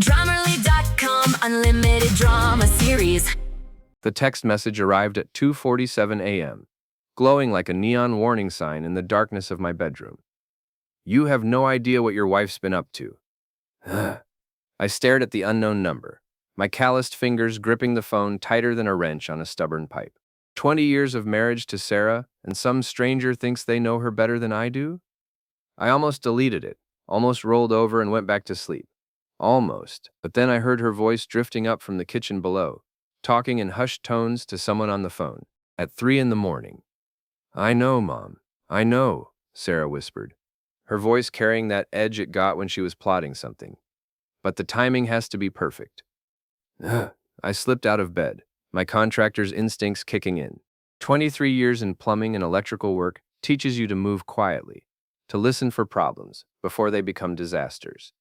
Drummerly.com Unlimited Drama Series. The text message arrived at 2:47 a.m., glowing like a neon warning sign in the darkness of my bedroom. You have no idea what your wife's been up to. I stared at the unknown number, my calloused fingers gripping the phone tighter than a wrench on a stubborn pipe. 20 years of marriage to Sarah, and some stranger thinks they know her better than I do? I almost deleted it, almost rolled over and went back to sleep. Almost, but then I heard her voice drifting up from the kitchen below, talking in hushed tones to someone on the phone, at 3 in the morning. I know, Mom. I know, Sarah whispered, her voice carrying that edge it got when she was plotting something. But the timing has to be perfect. I slipped out of bed, my contractor's instincts kicking in. 23 years in plumbing and electrical work teaches you to move quietly, to listen for problems before they become disasters.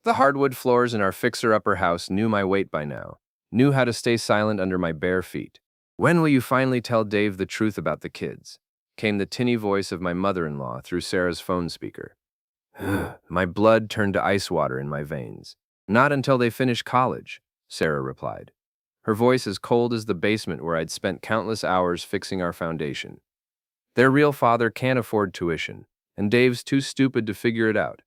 The hardwood floors in our fixer-upper house knew my weight by now, knew how to stay silent under my bare feet. When will you finally tell Dave the truth about the kids? Came the tinny voice of my mother-in-law through Sarah's phone speaker. My blood turned to ice water in my veins. Not until they finish college, Sarah replied, her voice as cold as the basement where I'd spent countless hours fixing our foundation. Their real father can't afford tuition, and Dave's too stupid to figure it out.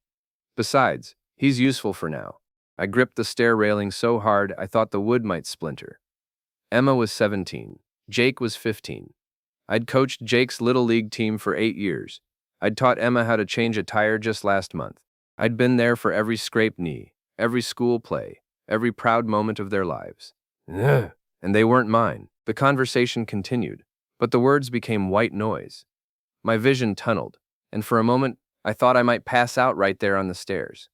Besides, he's useful for now. I gripped the stair railing so hard I thought the wood might splinter. Emma was 17. Jake was 15. I'd coached Jake's Little League team for 8 years. I'd taught Emma how to change a tire just last month. I'd been there for every scraped knee, every school play, every proud moment of their lives. And they weren't mine. The conversation continued, but the words became white noise. My vision tunneled, and for a moment I thought I might pass out right there on the stairs.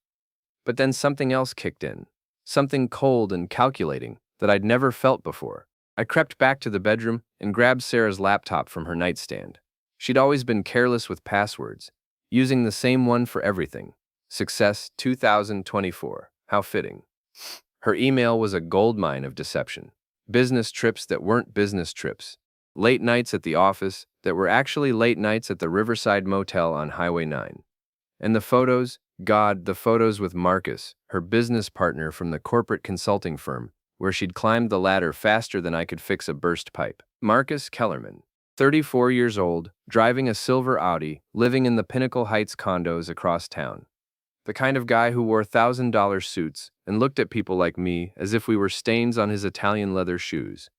But then something else kicked in, something cold and calculating that I'd never felt before. I crept back to the bedroom and grabbed Sarah's laptop from her nightstand. She'd always been careless with passwords, using the same one for everything. Success 2024. How fitting. Her email was a goldmine of deception. Business trips that weren't business trips. Late nights at the office that were actually late nights at the Riverside Motel on Highway 9. And the photos, God, the photos with Marcus, her business partner from the corporate consulting firm, where she'd climbed the ladder faster than I could fix a burst pipe. Marcus Kellerman, 34 years old, driving a silver Audi, living in the Pinnacle Heights condos across town. The kind of guy who wore $1,000 suits and looked at people like me as if we were stains on his Italian leather shoes.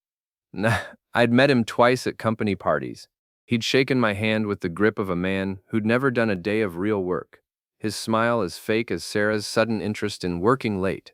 I'd met him twice at company parties. He'd shaken my hand with the grip of a man who'd never done a day of real work. His smile as fake as Sarah's sudden interest in working late.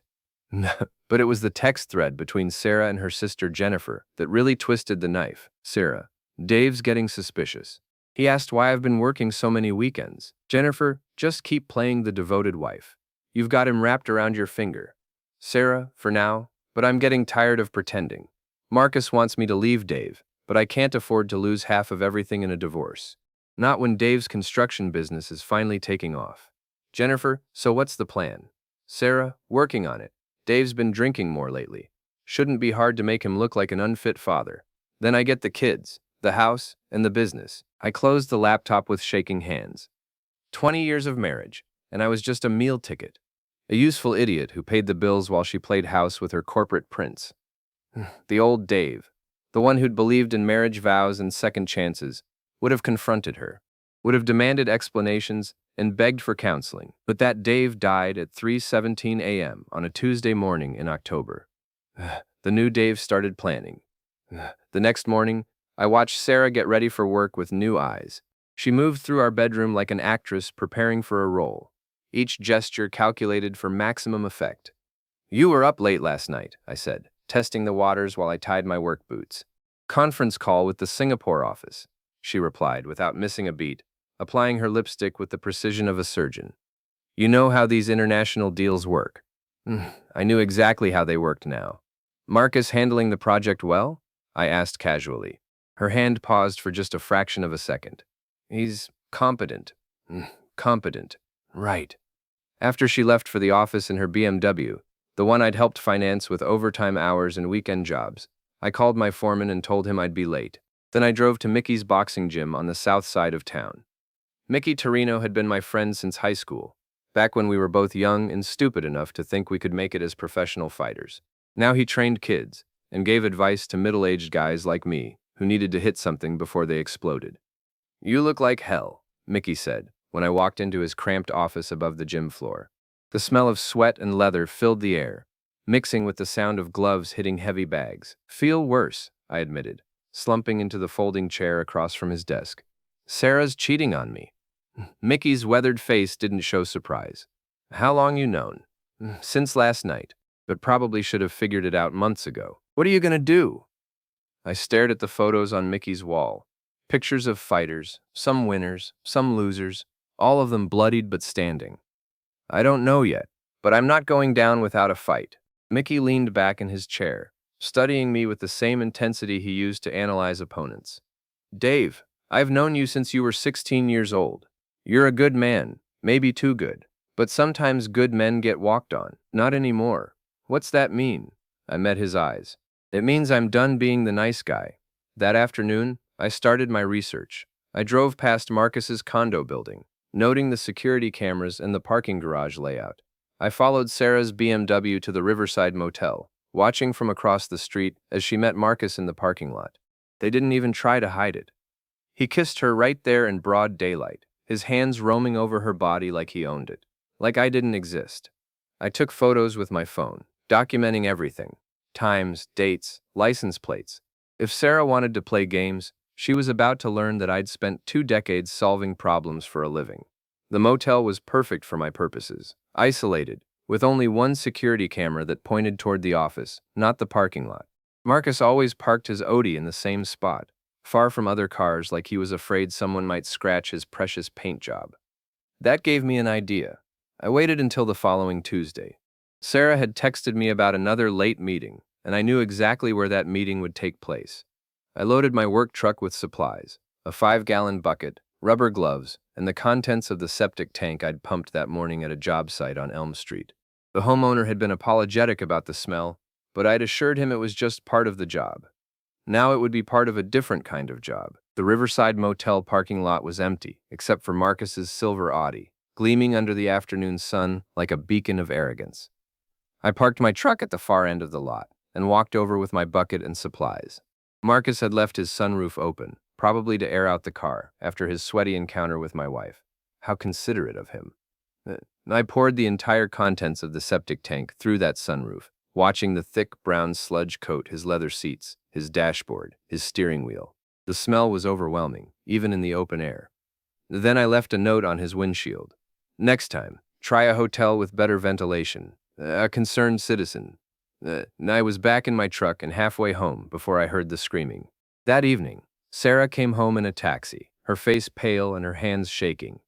But it was the text thread between Sarah and her sister Jennifer that really twisted the knife. Sarah, Dave's getting suspicious. He asked why I've been working so many weekends. Jennifer, just keep playing the devoted wife. You've got him wrapped around your finger. Sarah, for now, but I'm getting tired of pretending. Marcus wants me to leave Dave, but I can't afford to lose half of everything in a divorce. Not when Dave's construction business is finally taking off. Jennifer, so what's the plan? Sarah, working on it. Dave's been drinking more lately. Shouldn't be hard to make him look like an unfit father. Then I get the kids, the house, and the business. I closed the laptop with shaking hands. 20 years of marriage, and I was just a meal ticket. A useful idiot who paid the bills while she played house with her corporate prince. The old Dave, the one who'd believed in marriage vows and second chances, would have confronted her, would have demanded explanations and begged for counseling. But that Dave died at 3:17 a.m. on a Tuesday morning in October. The new Dave started planning. The next morning, I watched Sarah get ready for work with new eyes. She moved through our bedroom like an actress preparing for a role, each gesture calculated for maximum effect. You were up late last night, I said, testing the waters while I tied my work boots. Conference call with the Singapore office, she replied without missing a beat, applying her lipstick with the precision of a surgeon. You know how these international deals work. I knew exactly how they worked now. Marcus handling the project well? I asked casually. Her hand paused for just a fraction of a second. He's competent. Competent. Right. After she left for the office in her BMW, the one I'd helped finance with overtime hours and weekend jobs, I called my foreman and told him I'd be late. Then I drove to Mickey's boxing gym on the south side of town. Mickey Torino had been my friend since high school, back when we were both young and stupid enough to think we could make it as professional fighters. Now he trained kids and gave advice to middle-aged guys like me who needed to hit something before they exploded. "You look like hell," Mickey said when I walked into his cramped office above the gym floor. The smell of sweat and leather filled the air, mixing with the sound of gloves hitting heavy bags. "Feel worse," I admitted, slumping into the folding chair across from his desk. "Sarah's cheating on me." Mickey's weathered face didn't show surprise. "How long you known?" "Since last night, but probably should have figured it out months ago." "What are you gonna do?" I stared at the photos on Mickey's wall. Pictures of fighters, some winners, some losers, all of them bloodied but standing. "I don't know yet, but I'm not going down without a fight." Mickey leaned back in his chair, studying me with the same intensity he used to analyze opponents. "Dave, I've known you since you were 16 years old. You're a good man, maybe too good. But sometimes good men get walked on. Not anymore." "What's that mean?" I met his eyes. "It means I'm done being the nice guy." That afternoon, I started my research. I drove past Marcus's condo building, noting the security cameras and the parking garage layout. I followed Sarah's BMW to the Riverside Motel, watching from across the street as she met Marcus in the parking lot. They didn't even try to hide it. He kissed her right there in broad daylight, his hands roaming over her body like he owned it, like I didn't exist. I took photos with my phone, documenting everything: times, dates, license plates. If Sarah wanted to play games, she was about to learn that I'd spent 2 decades solving problems for a living. The motel was perfect for my purposes, isolated, with only one security camera that pointed toward the office, not the parking lot. Marcus always parked his Audi in the same spot, far from other cars, like he was afraid someone might scratch his precious paint job. That gave me an idea. I waited until the following Tuesday. Sarah had texted me about another late meeting, and I knew exactly where that meeting would take place. I loaded my work truck with supplies: a 5-gallon bucket, rubber gloves, and the contents of the septic tank I'd pumped that morning at a job site on Elm Street. The homeowner had been apologetic about the smell, but I'd assured him it was just part of the job. Now it would be part of a different kind of job. The Riverside Motel parking lot was empty, except for Marcus's silver Audi, gleaming under the afternoon sun like a beacon of arrogance. I parked my truck at the far end of the lot and walked over with my bucket and supplies. Marcus had left his sunroof open, probably to air out the car after his sweaty encounter with my wife. How considerate of him. I poured the entire contents of the septic tank through that sunroof, watching the thick brown sludge coat his leather seats, his dashboard, his steering wheel. The smell was overwhelming, even in the open air. Then I left a note on his windshield. "Next time, try a hotel with better ventilation. A concerned citizen." I was back in my truck and halfway home before I heard the screaming. That evening, Sarah came home in a taxi, her face pale and her hands shaking.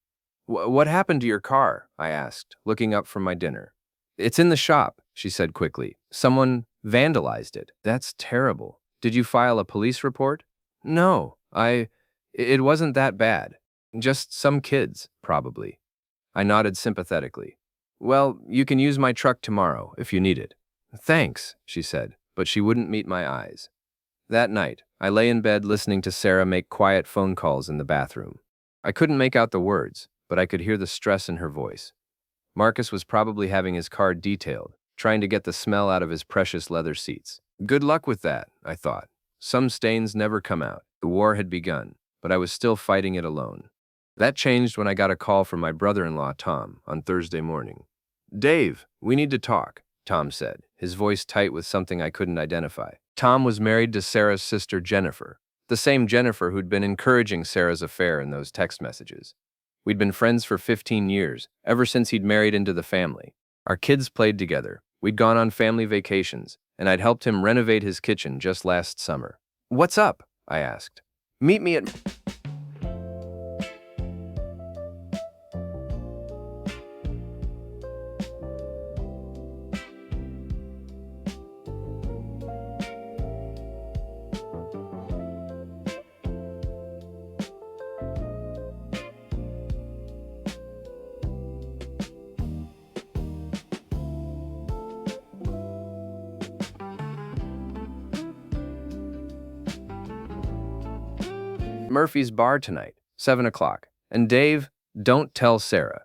"What happened to your car?" I asked, looking up from my dinner. "It's in the shop," she said quickly. "Someone vandalized it." "That's terrible. Did you file a police report?" "No, it wasn't that bad. Just some kids, probably." I nodded sympathetically. "Well, you can use my truck tomorrow if you need it." "Thanks," she said, but she wouldn't meet my eyes. That night, I lay in bed listening to Sarah make quiet phone calls in the bathroom. I couldn't make out the words, but I could hear the stress in her voice. Marcus was probably having his car detailed, trying to get the smell out of his precious leather seats. Good luck with that, I thought. Some stains never come out. The war had begun, but I was still fighting it alone. That changed when I got a call from my brother-in-law, Tom, on Thursday morning. "Dave, we need to talk," Tom said, his voice tight with something I couldn't identify. Tom was married to Sarah's sister, Jennifer, the same Jennifer who'd been encouraging Sarah's affair in those text messages. We'd been friends for 15 years, ever since he'd married into the family. Our kids played together, we'd gone on family vacations, and I'd helped him renovate his kitchen just last summer. "What's up?" I asked. "Meet me at..." "Murphy's Bar tonight, 7 o'clock. And Dave, don't tell Sarah."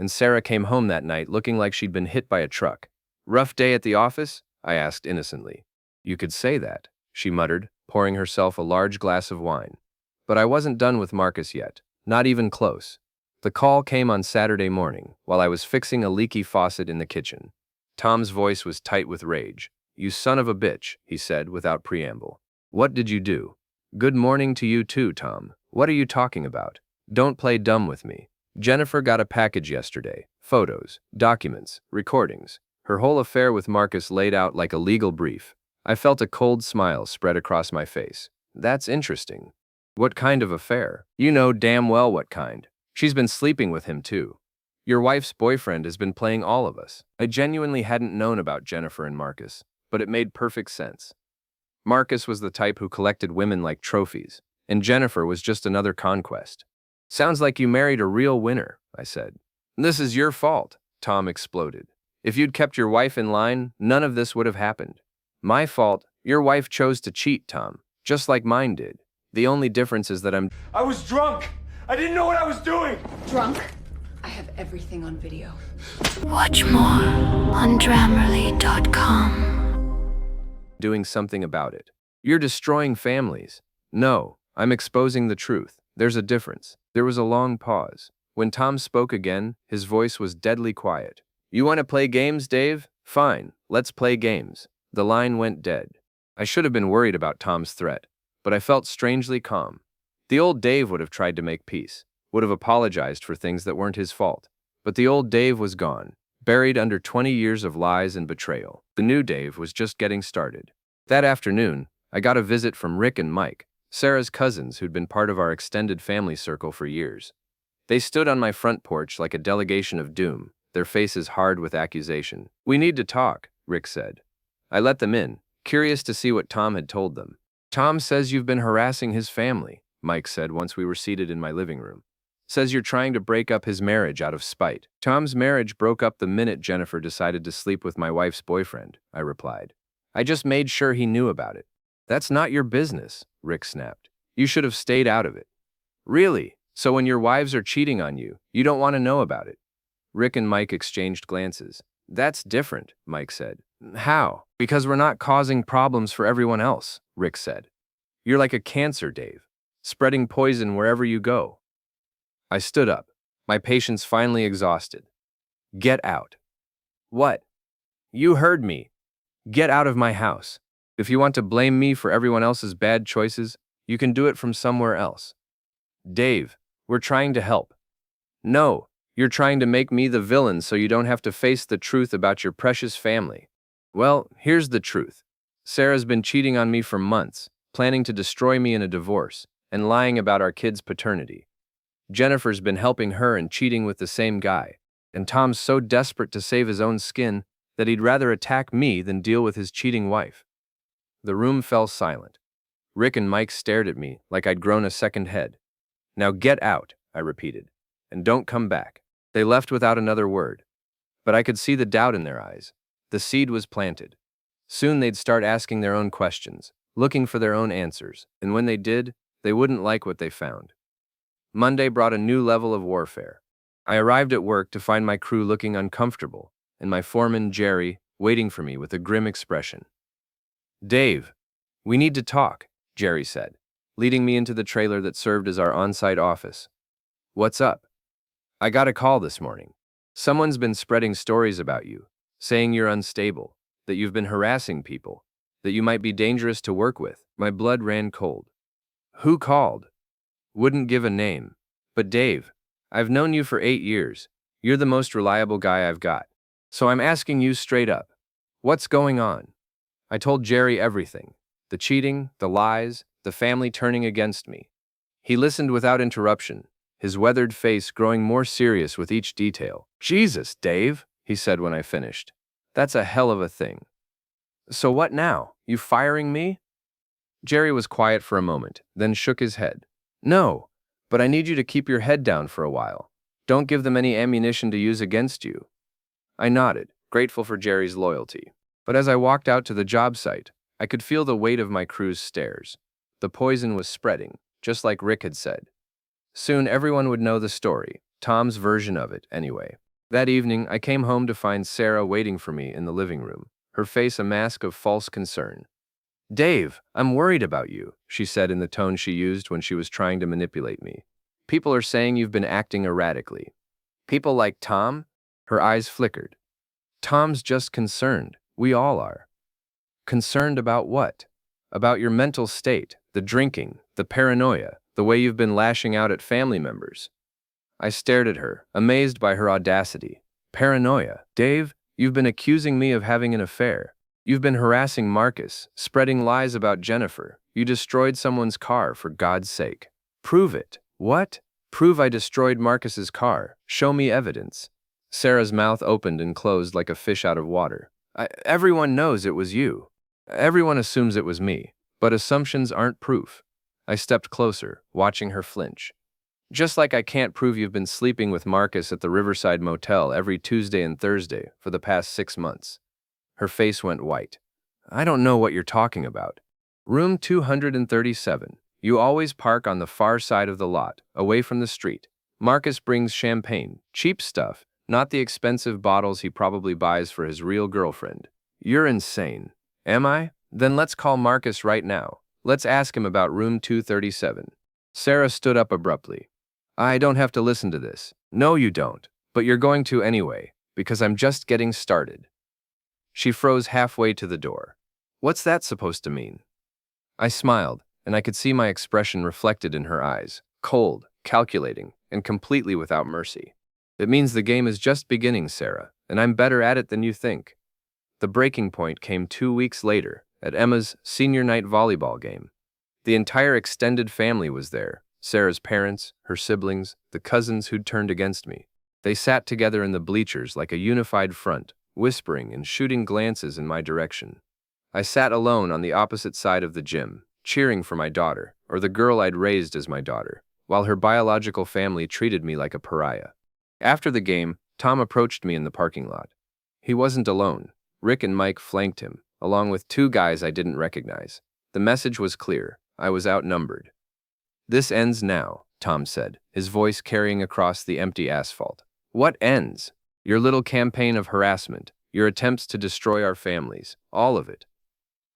and Sarah came home that night looking like she'd been hit by a truck. Rough day at the office? I asked innocently. You could say that, she muttered, pouring herself a large glass of wine. But I wasn't done with Marcus yet, not even close. The call came on Saturday morning, while I was fixing a leaky faucet in the kitchen. Tom's voice was tight with rage. You son of a bitch, he said without preamble. What did you do? Good morning to you too, Tom. What are you talking about? Don't play dumb with me. Jennifer got a package yesterday. Photos, documents, recordings. Her whole affair with Marcus laid out like a legal brief. I felt a cold smile spread across my face. That's interesting. What kind of affair? You know damn well what kind. She's been sleeping with him too. Your wife's boyfriend has been playing all of us. I genuinely hadn't known about Jennifer and Marcus, but it made perfect sense. Marcus was the type who collected women like trophies, and Jennifer was just another conquest. Sounds like you married a real winner, I said. This is your fault, Tom exploded. If you'd kept your wife in line, none of this would have happened. My fault? Your wife chose to cheat, Tom, just like mine did. The only difference is that I was drunk! I didn't know what I was doing! Drunk? I have everything on video. Watch more on Grammarly.com. doing something about it. You're destroying families. No, I'm exposing the truth. There's a difference. There was a long pause. When Tom spoke again, his voice was deadly quiet. You want to play games, Dave? Fine, let's play games. The line went dead. I should have been worried about Tom's threat, but I felt strangely calm. The old Dave would have tried to make peace, would have apologized for things that weren't his fault. But the old Dave was gone, buried under 20 years of lies and betrayal. The new Dave was just getting started. That afternoon, I got a visit from Rick and Mike, Sarah's cousins who'd been part of our extended family circle for years. They stood on my front porch like a delegation of doom, their faces hard with accusation. We need to talk, Rick said. I let them in, curious to see what Tom had told them. Tom says you've been harassing his family, Mike said once we were seated in my living room. Says you're trying to break up his marriage out of spite. Tom's marriage broke up the minute Jennifer decided to sleep with my wife's boyfriend, I replied. I just made sure he knew about it. That's not your business, Rick snapped. You should have stayed out of it. Really? So when your wives are cheating on you, you don't want to know about it? Rick and Mike exchanged glances. That's different, Mike said. How? Because we're not causing problems for everyone else, Rick said. You're like a cancer, Dave, spreading poison wherever you go. I stood up, my patience finally exhausted. Get out. What? You heard me. Get out of my house. If you want to blame me for everyone else's bad choices, you can do it from somewhere else. Dave, we're trying to help. No, you're trying to make me the villain so you don't have to face the truth about your precious family. Well, here's the truth. Sarah's been cheating on me for months, planning to destroy me in a divorce, and lying about our kid's paternity. Jennifer's been helping her and cheating with the same guy, and Tom's so desperate to save his own skin that he'd rather attack me than deal with his cheating wife. The room fell silent. Rick and Mike stared at me like I'd grown a second head. Now get out, I repeated, and don't come back. They left without another word, but I could see the doubt in their eyes. The seed was planted. Soon they'd start asking their own questions, looking for their own answers, and when they did, they wouldn't like what they found. Monday brought a new level of warfare. I arrived at work to find my crew looking uncomfortable, and my foreman, Jerry, waiting for me with a grim expression. Dave, we need to talk, Jerry said, leading me into the trailer that served as our on-site office. What's up? I got a call this morning. Someone's been spreading stories about you, saying you're unstable, that you've been harassing people, that you might be dangerous to work with. My blood ran cold. Who called? Wouldn't give a name. But Dave, I've known you for 8 years. You're the most reliable guy I've got. So I'm asking you straight up. What's going on? I told Jerry everything. The cheating, the lies, the family turning against me. He listened without interruption, his weathered face growing more serious with each detail. Jesus, Dave, he said when I finished. That's a hell of a thing. So what now? You firing me? Jerry was quiet for a moment, then shook his head. No, but I need you to keep your head down for a while. Don't give them any ammunition to use against you. I nodded, grateful for Jerry's loyalty. But as I walked out to the job site, I could feel the weight of my crew's stares. The poison was spreading, just like Rick had said. Soon everyone would know the story, Tom's version of it, anyway. That evening, I came home to find Sarah waiting for me in the living room, her face a mask of false concern. Dave, I'm worried about you, she said in the tone she used when she was trying to manipulate me. People are saying you've been acting erratically. People like Tom? Her eyes flickered. Tom's just concerned. We all are. Concerned about what? About your mental state, the drinking, the paranoia, the way you've been lashing out at family members. I stared at her, amazed by her audacity. Paranoia? Dave, you've been accusing me of having an affair. You've been harassing Marcus, spreading lies about Jennifer. You destroyed someone's car, for God's sake. Prove it. What? Prove I destroyed Marcus's car. Show me evidence. Sarah's mouth opened and closed like a fish out of water. Everyone knows it was you. Everyone assumes it was me, but assumptions aren't proof. I stepped closer, watching her flinch. Just like I can't prove you've been sleeping with Marcus at the Riverside Motel every Tuesday and Thursday for the past 6 months. Her face went white. I don't know what you're talking about. Room 237. You always park on the far side of the lot, away from the street. Marcus brings champagne, cheap stuff, not the expensive bottles he probably buys for his real girlfriend. You're insane. Am I? Then let's call Marcus right now. Let's ask him about room 237. Sarah stood up abruptly. I don't have to listen to this. No, you don't. But you're going to anyway, because I'm just getting started. She froze halfway to the door. What's that supposed to mean? I smiled, and I could see my expression reflected in her eyes, cold, calculating, and completely without mercy. It means the game is just beginning, Sarah, and I'm better at it than you think. The breaking point came 2 weeks later, at Emma's senior night volleyball game. The entire extended family was there. Sarah's parents, her siblings, the cousins who'd turned against me. They sat together in the bleachers like a unified front, whispering and shooting glances in my direction. I sat alone on the opposite side of the gym, cheering for my daughter, or the girl I'd raised as my daughter, while her biological family treated me like a pariah. After the game, Tom approached me in the parking lot. He wasn't alone. Rick and Mike flanked him, along with 2 guys I didn't recognize. The message was clear. I was outnumbered. This ends now, Tom said, his voice carrying across the empty asphalt. What ends? Your little campaign of harassment, your attempts to destroy our families, all of it.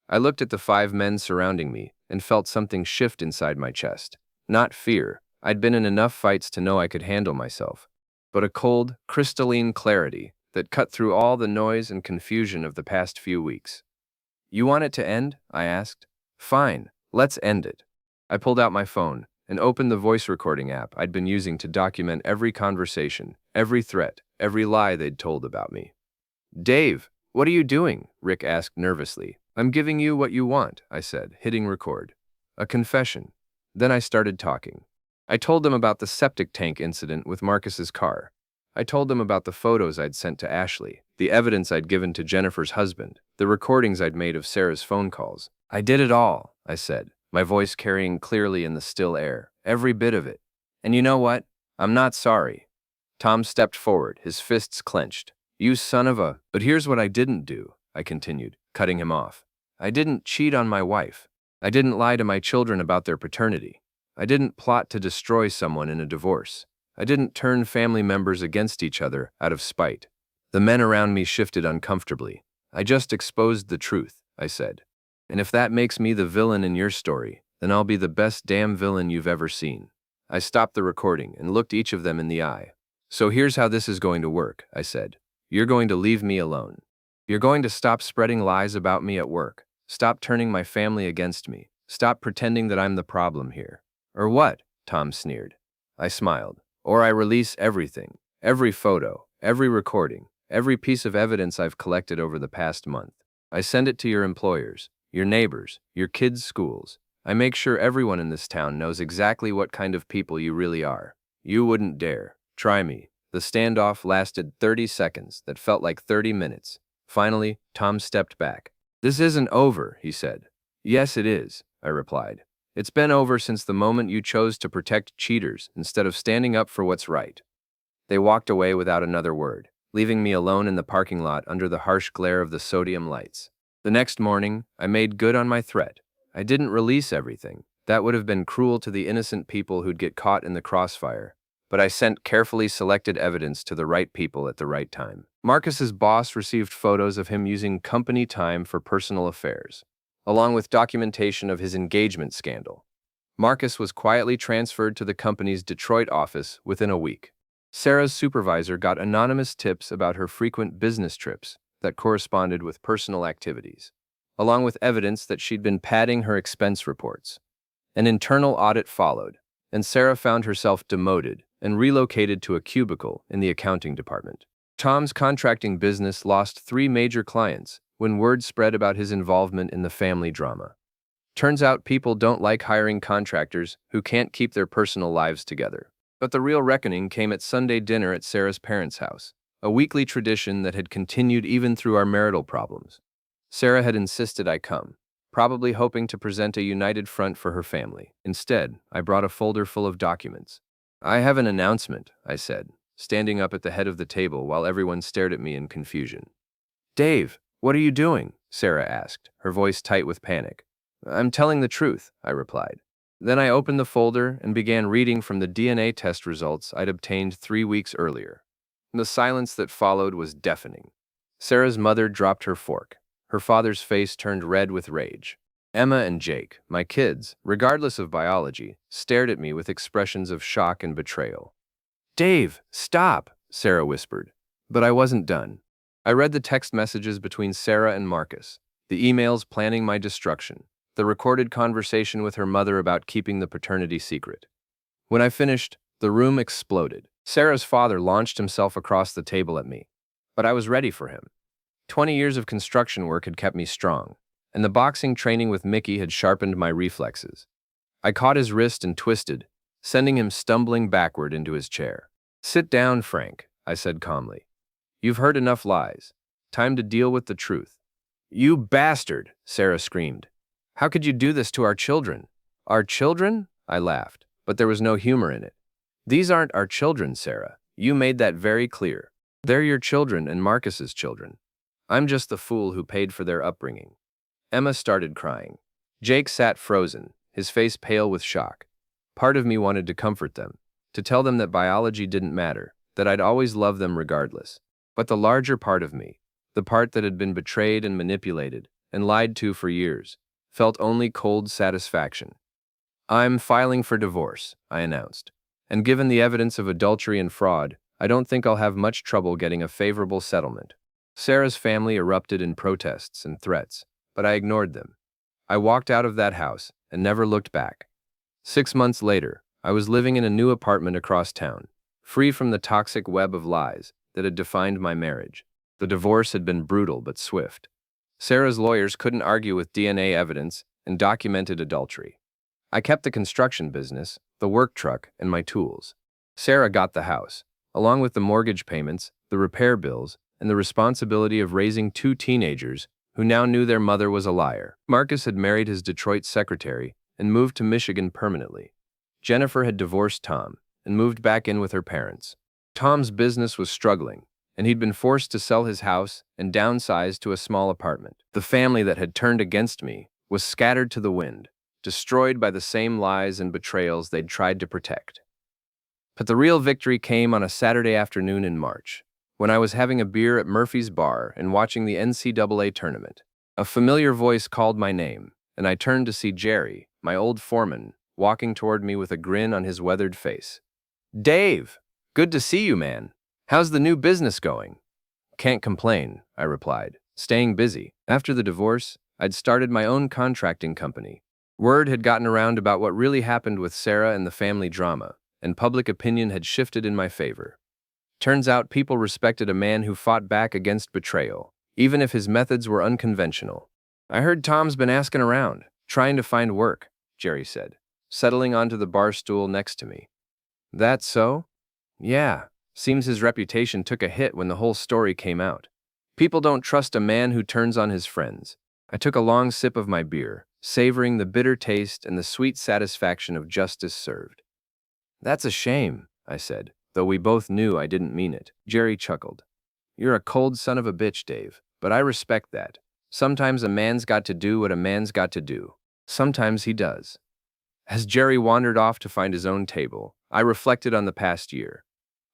I looked at the 5 men surrounding me and felt something shift inside my chest. Not fear. I'd been in enough fights to know I could handle myself. But a cold, crystalline clarity that cut through all the noise and confusion of the past few weeks. You want it to end? I asked. Fine, let's end it. I pulled out my phone and opened the voice recording app I'd been using to document every conversation, every threat, every lie they'd told about me. Dave, what are you doing? Rick asked nervously. I'm giving you what you want, I said, hitting record. A confession. Then I started talking. I told them about the septic tank incident with Marcus's car. I told them about the photos I'd sent to Ashley, the evidence I'd given to Jennifer's husband, the recordings I'd made of Sarah's phone calls. I did it all, I said, my voice carrying clearly in the still air, every bit of it. And you know what? I'm not sorry. Tom stepped forward, his fists clenched. You son of a... But here's what I didn't do, I continued, cutting him off. I didn't cheat on my wife. I didn't lie to my children about their paternity. I didn't plot to destroy someone in a divorce. I didn't turn family members against each other out of spite. The men around me shifted uncomfortably. I just exposed the truth, I said. And if that makes me the villain in your story, then I'll be the best damn villain you've ever seen. I stopped the recording and looked each of them in the eye. So here's how this is going to work, I said. You're going to leave me alone. You're going to stop spreading lies about me at work. Stop turning my family against me. Stop pretending that I'm the problem here. Or what? Tom sneered. I smiled. Or I release everything. Every photo, every recording, every piece of evidence I've collected over the past month. I send it to your employers, your neighbors, your kids' schools. I make sure everyone in this town knows exactly what kind of people you really are. You wouldn't dare. Try me. The standoff lasted 30 seconds that felt like 30 minutes. Finally, Tom stepped back. This isn't over, he said. Yes, it is, I replied. It's been over since the moment you chose to protect cheaters instead of standing up for what's right. They walked away without another word, leaving me alone in the parking lot under the harsh glare of the sodium lights. The next morning, I made good on my threat. I didn't release everything. That would have been cruel to the innocent people who'd get caught in the crossfire. but I sent carefully selected evidence to the right people at the right time. Marcus's boss received photos of him using company time for personal affairs, along with documentation of his engagement scandal. Marcus was quietly transferred to the company's Detroit office within a week. Sarah's supervisor got anonymous tips about her frequent business trips that corresponded with personal activities, along with evidence that she'd been padding her expense reports. An internal audit followed, and Sarah found herself demoted and relocated to a cubicle in the accounting department. Tom's contracting business lost 3 major clients when word spread about his involvement in the family drama. Turns out people don't like hiring contractors who can't keep their personal lives together. But the real reckoning came at Sunday dinner at Sarah's parents' house, a weekly tradition that had continued even through our marital problems. Sarah had insisted I come, probably hoping to present a united front for her family. Instead, I brought a folder full of documents. "I have an announcement," I said, standing up at the head of the table while everyone stared at me in confusion. "Dave, what are you doing?" Sarah asked, her voice tight with panic. "I'm telling the truth," I replied. Then I opened the folder and began reading from the DNA test results I'd obtained 3 weeks earlier. The silence that followed was deafening. Sarah's mother dropped her fork. Her father's face turned red with rage. Emma and Jake, my kids, regardless of biology, stared at me with expressions of shock and betrayal. "Dave, stop," Sarah whispered. But I wasn't done. I read the text messages between Sarah and Marcus, the emails planning my destruction, the recorded conversation with her mother about keeping the paternity secret. When I finished, the room exploded. Sarah's father launched himself across the table at me, but I was ready for him. 20 years of construction work had kept me strong, and the boxing training with Mickey had sharpened my reflexes. I caught his wrist and twisted, sending him stumbling backward into his chair. "Sit down, Frank," I said calmly. "You've heard enough lies. Time to deal with the truth." "You bastard!" Sarah screamed. "How could you do this to our children?" "Our children?" I laughed, but there was no humor in it. "These aren't our children, Sarah. You made that very clear. They're your children and Marcus's children. I'm just the fool who paid for their upbringing." Emma started crying. Jake sat frozen, his face pale with shock. Part of me wanted to comfort them, to tell them that biology didn't matter, that I'd always love them regardless. But the larger part of me, the part that had been betrayed and manipulated, and lied to for years, felt only cold satisfaction. "I'm filing for divorce," I announced. "And given the evidence of adultery and fraud, I don't think I'll have much trouble getting a favorable settlement." Sarah's family erupted in protests and threats, but I ignored them. I walked out of that house and never looked back. 6 months later, I was living in a new apartment across town, free from the toxic web of lies that had defined my marriage. The divorce had been brutal but swift. Sarah's lawyers couldn't argue with DNA evidence and documented adultery. I kept the construction business, the work truck, and my tools. Sarah got the house, along with the mortgage payments, the repair bills, and the responsibility of raising 2 teenagers who now knew their mother was a liar. Marcus had married his Detroit secretary and moved to Michigan permanently. Jennifer had divorced Tom and moved back in with her parents. Tom's business was struggling, and he'd been forced to sell his house and downsize to a small apartment. The family that had turned against me was scattered to the wind, destroyed by the same lies and betrayals they'd tried to protect. But the real victory came on a Saturday afternoon in March, when I was having a beer at Murphy's Bar and watching the NCAA tournament. A familiar voice called my name, and I turned to see Jerry, my old foreman, walking toward me with a grin on his weathered face. "Dave, good to see you, man. How's the new business going?" "Can't complain," I replied, staying busy. After the divorce, I'd started my own contracting company. Word had gotten around about what really happened with Sarah and the family drama, and public opinion had shifted in my favor. Turns out people respected a man who fought back against betrayal, even if his methods were unconventional. "I heard Tom's been asking around, trying to find work," Jerry said, settling onto the bar stool next to me. "That so?" "Yeah, seems his reputation took a hit when the whole story came out. People don't trust a man who turns on his friends." I took a long sip of my beer, savoring the bitter taste and the sweet satisfaction of justice served. "That's a shame," I said, though we both knew I didn't mean it. Jerry chuckled. "You're a cold son of a bitch, Dave, but I respect that. Sometimes a man's got to do what a man's got to do. Sometimes he does." As Jerry wandered off to find his own table, I reflected on the past year.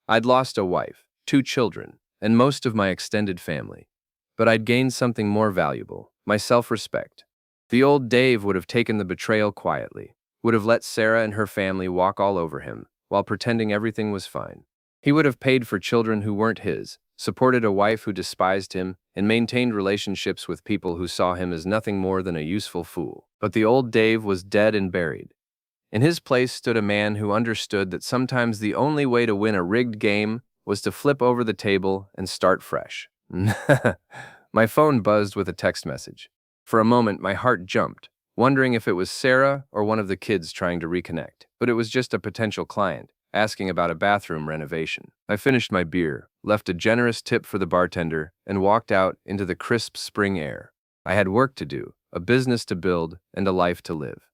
I'd lost a wife, 2 children, and most of my extended family. But I'd gained something more valuable, my self-respect. The old Dave would have taken the betrayal quietly, would have let Sarah and her family walk all over him, while pretending everything was fine. He would have paid for children who weren't his, supported a wife who despised him, and maintained relationships with people who saw him as nothing more than a useful fool. But the old Dave was dead and buried. In his place stood a man who understood that sometimes the only way to win a rigged game was to flip over the table and start fresh. My phone buzzed with a text message. For a moment, my heart jumped, wondering if it was Sarah or one of the kids trying to reconnect. But it was just a potential client, asking about a bathroom renovation. I finished my beer, left a generous tip for the bartender, and walked out into the crisp spring air. I had work to do, a business to build, and a life to live.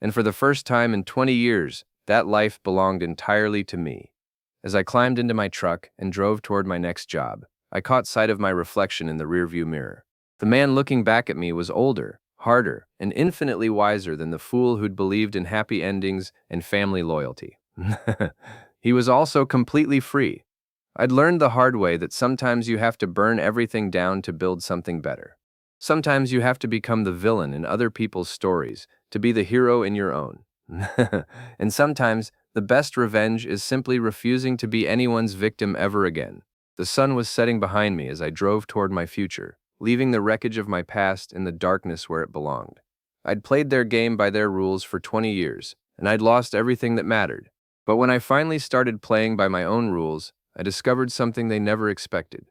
And for the first time in 20 years, that life belonged entirely to me. As I climbed into my truck and drove toward my next job, I caught sight of my reflection in the rearview mirror. The man looking back at me was older, harder, and infinitely wiser than the fool who'd believed in happy endings and family loyalty. He was also completely free. I'd learned the hard way that sometimes you have to burn everything down to build something better. Sometimes you have to become the villain in other people's stories to be the hero in your own. And sometimes the best revenge is simply refusing to be anyone's victim ever again. The sun was setting behind me as I drove toward my future, leaving the wreckage of my past in the darkness where it belonged. I'd played their game by their rules for 20 years, and I'd lost everything that mattered. But when I finally started playing by my own rules, I discovered something they never expected.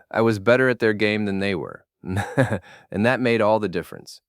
I was better at their game than they were. And that made all the difference.